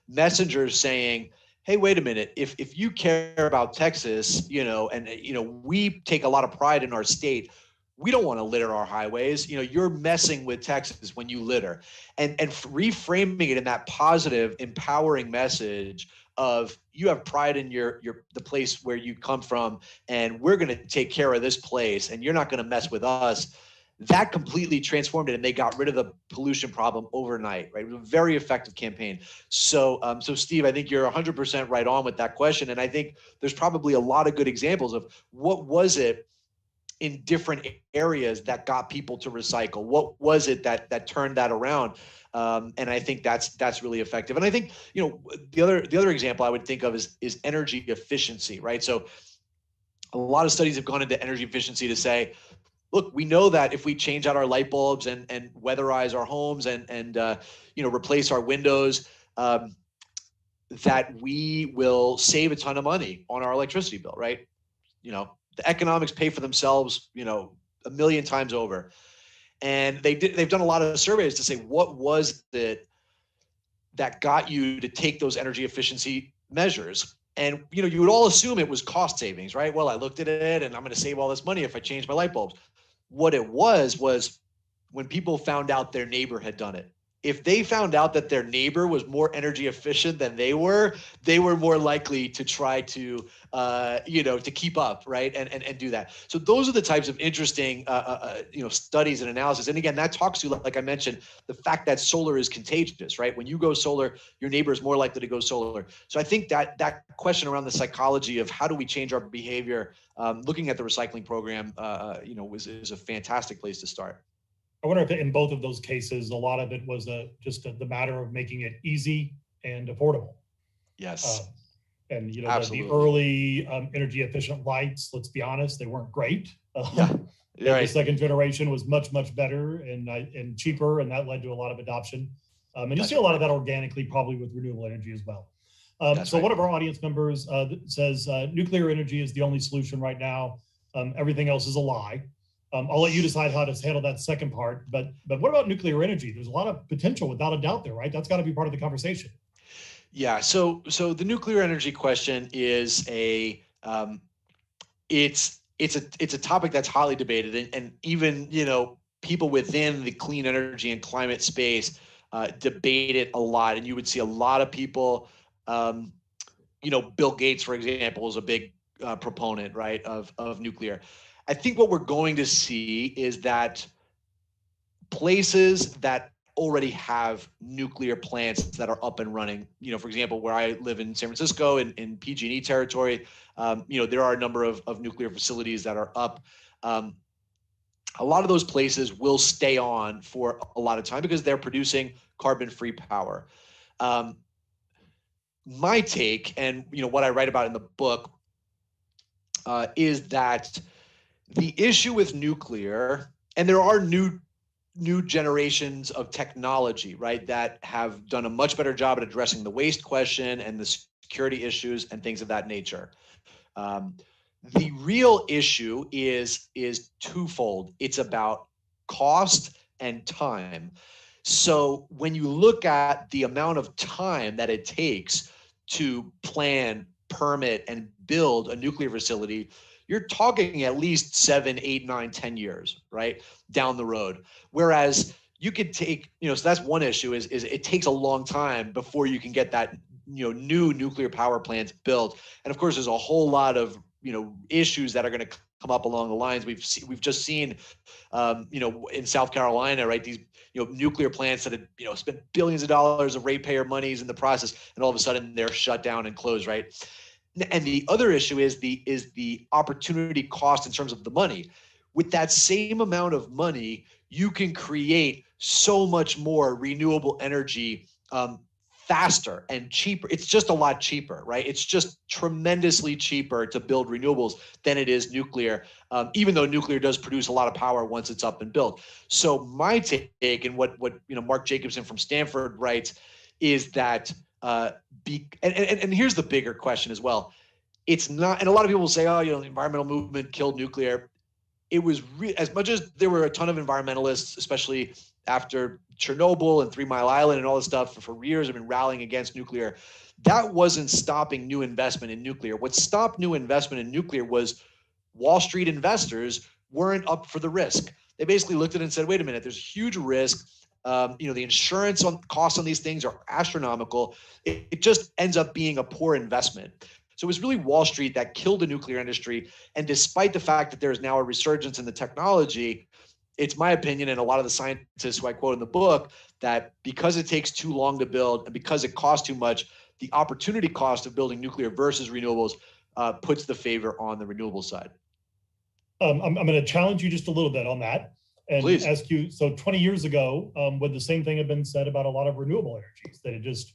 messengers saying, hey, wait a minute, if you care about Texas, we take a lot of pride in our state. We don't want to litter our highways. You're messing with Texas when you litter. And reframing it in that positive, empowering message of you have pride in the place where you come from, and we're going to take care of this place, and you're not going to mess with us. That completely transformed it, and they got rid of the pollution problem overnight, right? It was a very effective campaign. So Steve, I think you're 100% right on with that question. And I think there's probably a lot of good examples of what was it in different areas that got people to recycle? What was it that turned that around? And I think that's really effective. And I think, the other example I would think of is energy efficiency, right? So a lot of studies have gone into energy efficiency to say, look, we know that if we change out our light bulbs and weatherize our homes and replace our windows, that we will save a ton of money on our electricity bill, right? The economics pay for themselves, a million times over. And they've done a lot of surveys to say, what was it that got you to take those energy efficiency measures? And, you would all assume it was cost savings, right? Well, I looked at it and I'm going to save all this money if I change my light bulbs. What it was when people found out their neighbor had done it. If they found out that their neighbor was more energy efficient than they were more likely to try to, to keep up, right, and do that. So those are the types of interesting, studies and analysis. And again, that talks to, like I mentioned, the fact that solar is contagious, right? When you go solar, your neighbor is more likely to go solar. So I think that question around the psychology of how do we change our behavior, looking at the recycling program, is a fantastic place to start. I wonder if in both of those cases, a lot of it was just the matter of making it easy and affordable. Yes. And the early energy efficient lights, let's be honest, they weren't great. Yeah. Right. The second generation was much, much better and cheaper, and that led to a lot of adoption. And you'll see a lot of that organically, probably with renewable energy as well. So one of our audience members says nuclear energy is the only solution right now. Everything else is a lie. I'll let you decide how to handle that second part. But what about nuclear energy? There's a lot of potential, without a doubt, there, right? That's got to be part of the conversation. Yeah. So the nuclear energy question is it's a topic that's highly debated, and even people within the clean energy and climate space debate it a lot. And you would see a lot of people. Bill Gates, for example, is a big proponent, right, of nuclear. I think what we're going to see is that places that already have nuclear plants that are up and running, for example, where I live in San Francisco in PG&E territory, there are a number of nuclear facilities that are up. A lot of those places will stay on for a lot of time because they're producing carbon-free power. My take, and what I write about in the book, is that the issue with nuclear, and there are new generations of technology, right, that have done a much better job at addressing the waste question and the security issues and things of that nature. The real issue is twofold. It's about cost and time. So when you look at the amount of time that it takes to plan, permit, and build a nuclear facility, you're talking at least 7, 8, 9, 10 years, right, down the road. Whereas you could take, so that's one issue is it takes a long time before you can get that, new nuclear power plants built. And of course, there's a whole lot of, issues that are going to come up along the lines. We've just seen, in South Carolina, right? These, nuclear plants that had, spent billions of dollars of ratepayer monies in the process, and all of a sudden they're shut down and closed, right? And the other issue is the opportunity cost in terms of the money. With that same amount of money, you can create so much more renewable energy faster and cheaper. It's just a lot cheaper, right? It's just tremendously cheaper to build renewables than it is nuclear, even though nuclear does produce a lot of power once it's up and built. So my take, and what Mark Jacobson from Stanford writes, is that and here's the bigger question as well. It's not, and a lot of people will say, oh, the environmental movement killed nuclear. It was as much as there were a ton of environmentalists, especially after Chernobyl and 3 Mile Island and all this stuff for years have been rallying against nuclear. That wasn't stopping new investment in nuclear. What stopped new investment in nuclear was Wall Street investors weren't up for the risk. They basically looked at it and said, wait a minute, there's huge risk. The insurance costs on these things are astronomical. It just ends up being a poor investment. So it was really Wall Street that killed the nuclear industry. And despite the fact that there is now a resurgence in the technology, it's my opinion, and a lot of the scientists who I quote in the book, that because it takes too long to build and because it costs too much, the opportunity cost of building nuclear versus renewables puts the favor on the renewable side. I'm going to challenge you just a little bit on that and Please. Ask you, so 20 years ago, would the same thing have been said about a lot of renewable energies, that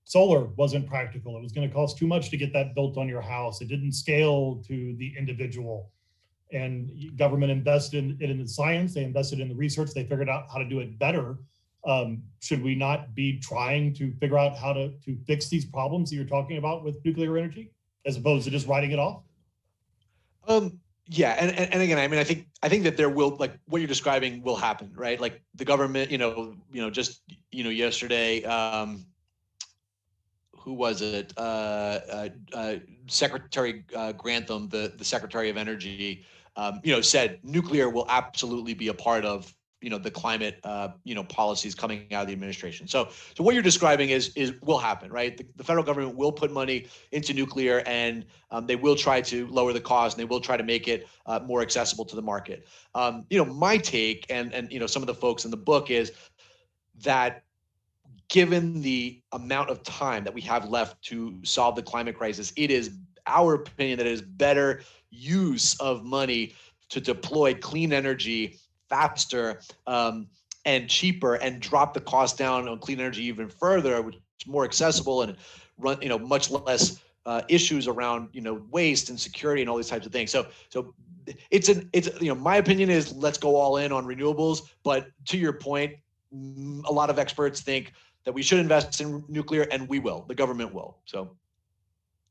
solar wasn't practical. It was going to cost too much to get that built on your house. It didn't scale to the individual. And government invested in the science. They invested in the research. They figured out how to do it better. Should we not be trying to figure out how to fix these problems that you're talking about with nuclear energy, as opposed to just writing it off? Yeah, and again, I mean, I think that there will, like what you're describing will happen, right? Like the government, just yesterday. Who was it? Secretary Grantham, the Secretary of Energy, said nuclear will absolutely be a part of, the climate, policies coming out of the administration. So what you're describing is will happen, right? The federal government will put money into nuclear, and they will try to lower the cost, and they will try to make it more accessible to the market. My take, and some of the folks in the book, is that given the amount of time that we have left to solve the climate crisis, it is our opinion that it is better use of money to deploy clean energy faster and cheaper, and drop the cost down on clean energy even further, which is more accessible and run, much less issues around, waste and security and all these types of things. So it's my opinion is let's go all in on renewables. But to your point, a lot of experts think that we should invest in nuclear, and we will. The government will. So,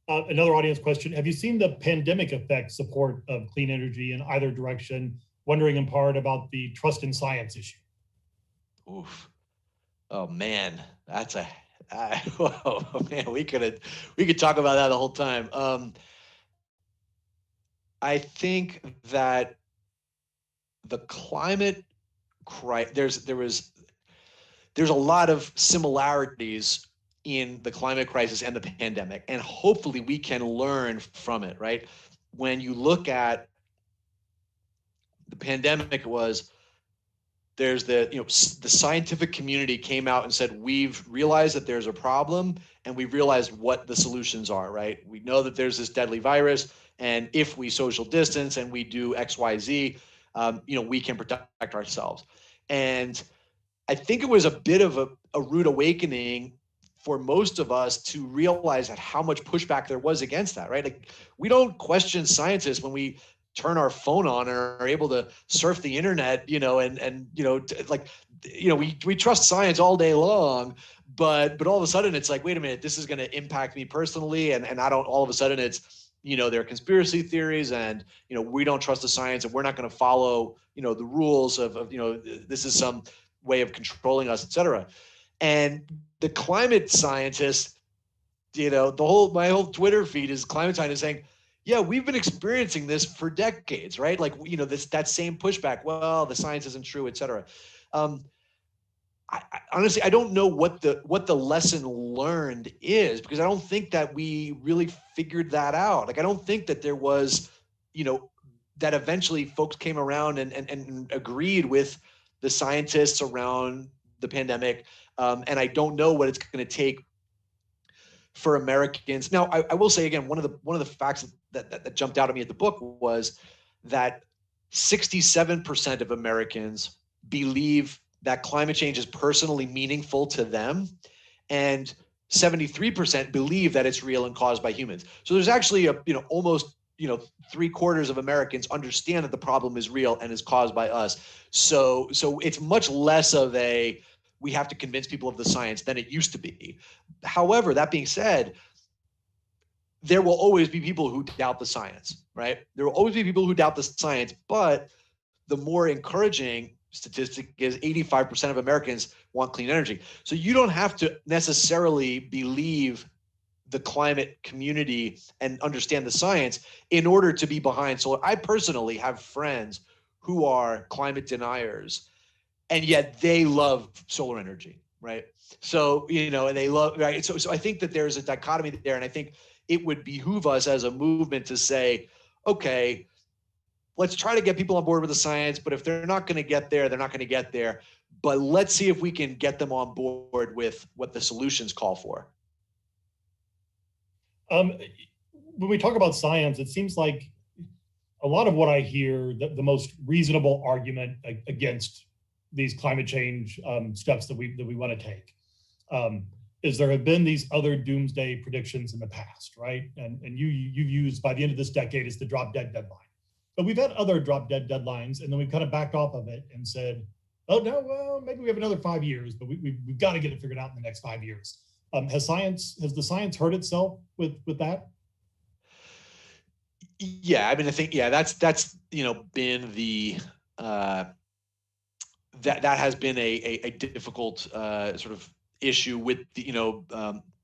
another audience question: have you seen the pandemic effect support of clean energy in either direction? Wondering in part about the trust in science issue. Oof. Oh man, that's oh man, we could talk about that the whole time. I think that the climate crisis, there's a lot of similarities in the climate crisis and the pandemic, and hopefully we can learn from it, right? When you look at the pandemic, there's the scientific community came out and said, we've realized that there's a problem, and we've realized what the solutions are, right? We know that there's this deadly virus, and if we social distance and we do X, Y, Z, we can protect ourselves. And I think it was a bit of a rude awakening for most of us to realize that how much pushback there was against that, right? Like, we don't question scientists when we turn our phone on and are able to surf the internet, we trust science all day long, but all of a sudden it's like, wait a minute, this is going to impact me personally. And I don't, all of a sudden it's, there are conspiracy theories, and, we don't trust the science, and we're not going to follow, the rules of, this is some way of controlling us, et cetera. And the climate scientists, my whole Twitter feed is climate scientists saying, yeah, we've been experiencing this for decades, right? Like, that same pushback. Well, the science isn't true, et cetera. I honestly, I don't know what the lesson learned is, because I don't think that we really figured that out. Like, I don't think that there was, that eventually folks came around and agreed with the scientists around the pandemic. And I don't know what it's going to take for Americans. Now, I will say again, one of the facts that jumped out at me at the book was that 67% of Americans believe that climate change is personally meaningful to them, and 73% believe that it's real and caused by humans. So there's actually almost 3/4 of Americans understand that the problem is real and is caused by us. So it's much less of a we have to convince people of the science than it used to be. However, that being said, there will always be people who doubt the science, right? There will always be people who doubt the science, but the more encouraging statistic is 85% of Americans want clean energy. So you don't have to necessarily believe the climate community and understand the science in order to be behind solar. I personally have friends who are climate deniers, and yet they love solar energy, right? So, and they love, right? So I think that there's a dichotomy there, and I think it would behoove us as a movement to say, okay, let's try to get people on board with the science, but if they're not going to get there, they're not going to get there. But let's see if we can get them on board with what the solutions call for. When we talk about science, it seems like a lot of what I hear, the most reasonable argument against these climate change steps that we want to take is there have been these other doomsday predictions in the past, right? And you've used by the end of this decade is the drop dead deadline. But we've had other drop dead deadlines, and then we've kind of backed off of it and said, oh no, well, maybe we have another 5 years, but we've got to get it figured out in the next 5 years. Has the science hurt itself with that? Yeah, I mean, I think that's been the that has been a difficult sort of issue with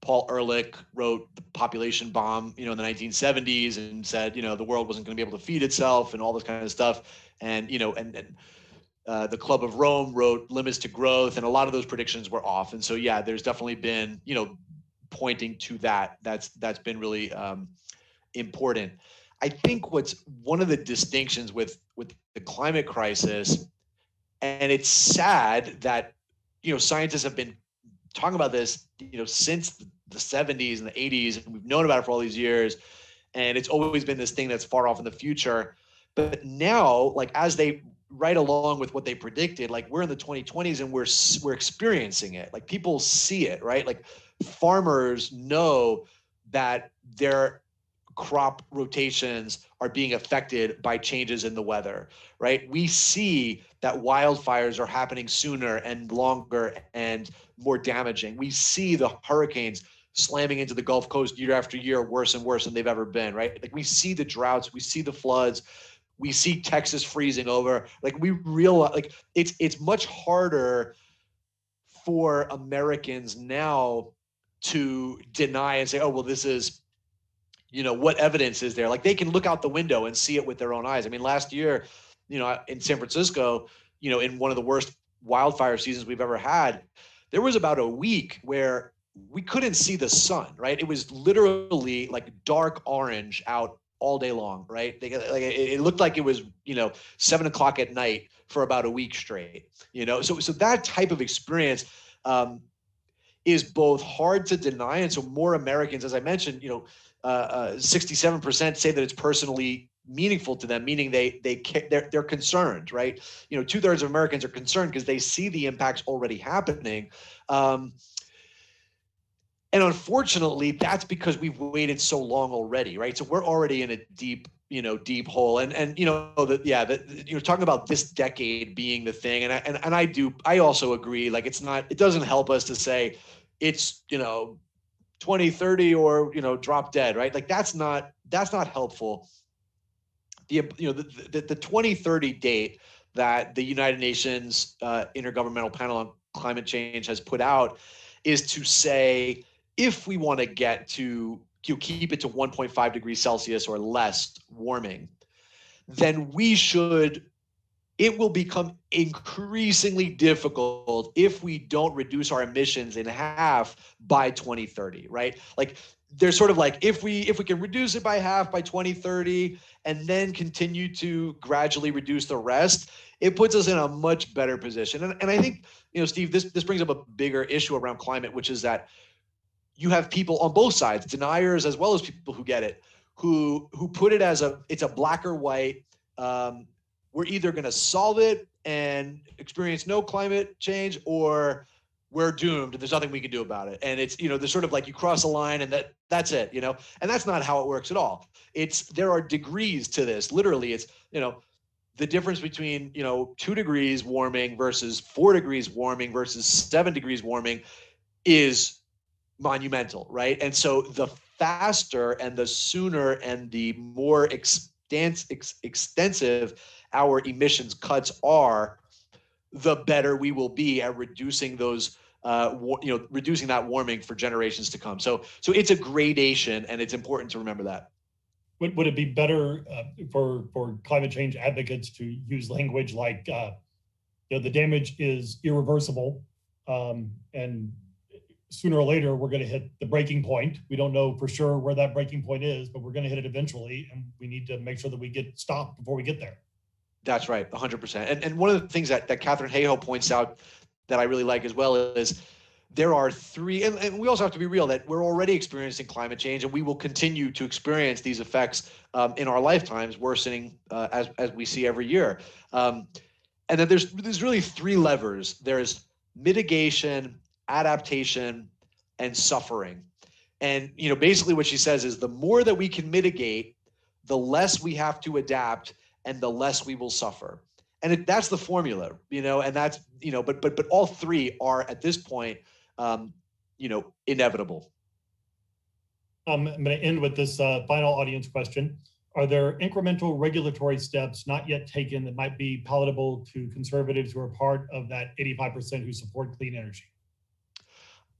Paul Ehrlich wrote The Population Bomb, in the 1970s and said, the world wasn't going to be able to feed itself and all this kind of stuff. And, the Club of Rome wrote Limits to Growth, and a lot of those predictions were off. And so, yeah, there's definitely been, pointing to that. That's been really important. I think what's one of the distinctions with the climate crisis, and it's sad that, scientists have been talking about this, since the 70s and the 80s, and we've known about it for all these years, and it's always been this thing that's far off in the future. But now, like, as they right along with what they predicted, like, we're in the 2020s and we're experiencing it. Like, people see it, right? Like, farmers know that their crop rotations are being affected by changes in the weather, right? We see that wildfires are happening sooner and longer and more damaging. We see the hurricanes slamming into the Gulf Coast year after year, worse and worse than they've ever been, right? Like, we see the droughts, we see the floods, we see Texas freezing over. Like, we realize, like, it's much harder for Americans now to deny and say, oh, well, this is, what evidence is there? Like, they can look out the window and see it with their own eyes. I mean, last year, in San Francisco, in one of the worst wildfire seasons we've ever had, there was about a week where we couldn't see the sun, right? It was literally like dark orange out all day long, right? It looked like it was, 7 o'clock at night for about a week straight, So that type of experience is both hard to deny. And so more Americans, as I mentioned, 67% say that it's personally meaningful to them, meaning they're concerned, right? 2/3 of Americans are concerned because they see the impacts already happening. And unfortunately, that's because we've waited so long already, right? So we're already in a deep hole. And you're talking about this decade being the thing. And I also agree, like, it doesn't help us to say it's, 2030 or, drop dead, right? Like, that's not helpful. The 2030 date that the United Nations Intergovernmental Panel on Climate Change has put out is to say, if we want to get to keep it to 1.5 degrees Celsius or less warming, then it will become increasingly difficult if we don't reduce our emissions in half by 2030, right? Like, they're sort of like, if we can reduce it by half by 2030 and then continue to gradually reduce the rest, it puts us in a much better position. And I think, Steve, this brings up a bigger issue around climate, which is that you have people on both sides, deniers as well as people who get it, who put it as it's a black or white. We're either going to solve it and experience no climate change, or we're doomed and there's nothing we can do about it. And it's, there's sort of like you cross a line and that's it, and that's not how it works at all. There are degrees to this. Literally, it's, the difference between, 2 degrees warming versus 4 degrees warming versus 7 degrees warming is monumental, right? And so the faster and the sooner and the more extensive our emissions cuts are, the better we will be at reducing those, reducing that warming for generations to come. So it's a gradation, and it's important to remember that. Would it be better for climate change advocates to use language like, the damage is irreversible, and sooner or later we're going to hit the breaking point? We don't know for sure where that breaking point is, but we're going to hit it eventually, and we need to make sure that we get stopped before we get there. That's right, 100%. And one of the things that Katharine Hayhoe points out that I really like as well is there are 3, and we also have to be real that we're already experiencing climate change, and we will continue to experience these effects in our lifetimes, worsening as we see every year. And then there's really 3 levers. There's mitigation, adaptation, and suffering. And basically what she says is the more that we can mitigate, the less we have to adapt, and the less we will suffer. And that's the formula, and that's, but all 3 are at this point, inevitable. I'm going to end with this final audience question. Are there incremental regulatory steps not yet taken that might be palatable to conservatives who are part of that 85% who support clean energy?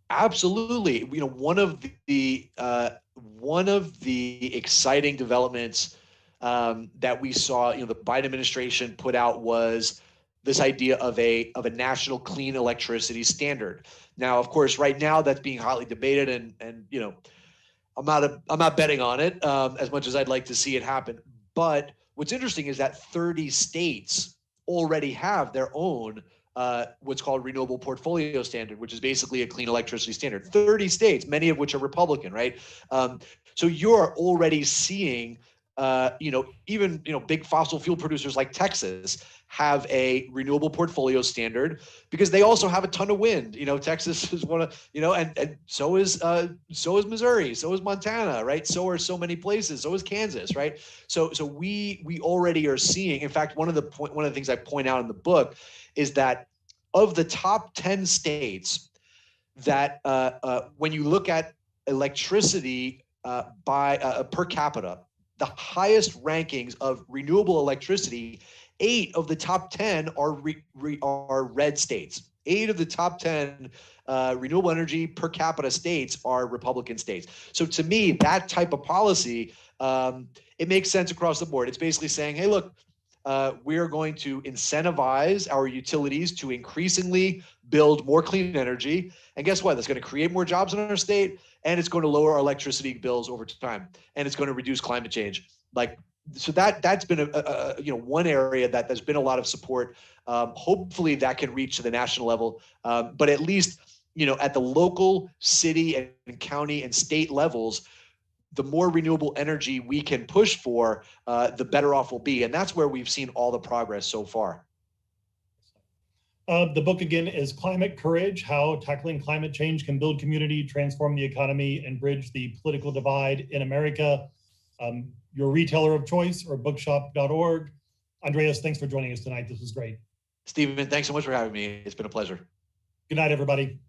Absolutely. One of the exciting developments that we saw, the Biden administration put out was this idea of a national clean electricity standard. Now, of course, right now that's being hotly debated, and I'm not betting on it as much as I'd like to see it happen. But what's interesting is that 30 states already have their own what's called renewable portfolio standard, which is basically a clean electricity standard. 30 states, many of which are Republican, right? So you're already seeing, even big fossil fuel producers like Texas have a renewable portfolio standard because they also have a ton of wind. Texas is one of, and so is Missouri, so is Montana, right? So are so many places, so is Kansas, right? So we already are seeing. In fact, one of the things I point out in the book is that of the top 10 states that when you look at electricity by per capita, the highest rankings of renewable electricity, 8 of the top 10 are red states. 8 of the top 10 renewable energy per capita states are Republican states. So to me, that type of policy, it makes sense across the board. It's basically saying, hey, look, we are going to incentivize our utilities to increasingly build more clean energy. And guess what? That's going to create more jobs in our state, and it's going to lower our electricity bills over time, and it's going to reduce climate change. So that's been one area that there's been a lot of support. Hopefully that can reach to the national level, but at least at the local, city, and county and state levels, the more renewable energy we can push for, the better off we'll be. And that's where we've seen all the progress so far. The book, again, is Climate Courage: How Tackling Climate Change Can Build Community, Transform the Economy, and Bridge the Political Divide in America. Your retailer of choice, or bookshop.org. Andreas, thanks for joining us tonight. This was great. Stephen, thanks so much for having me. It's been a pleasure. Good night, everybody.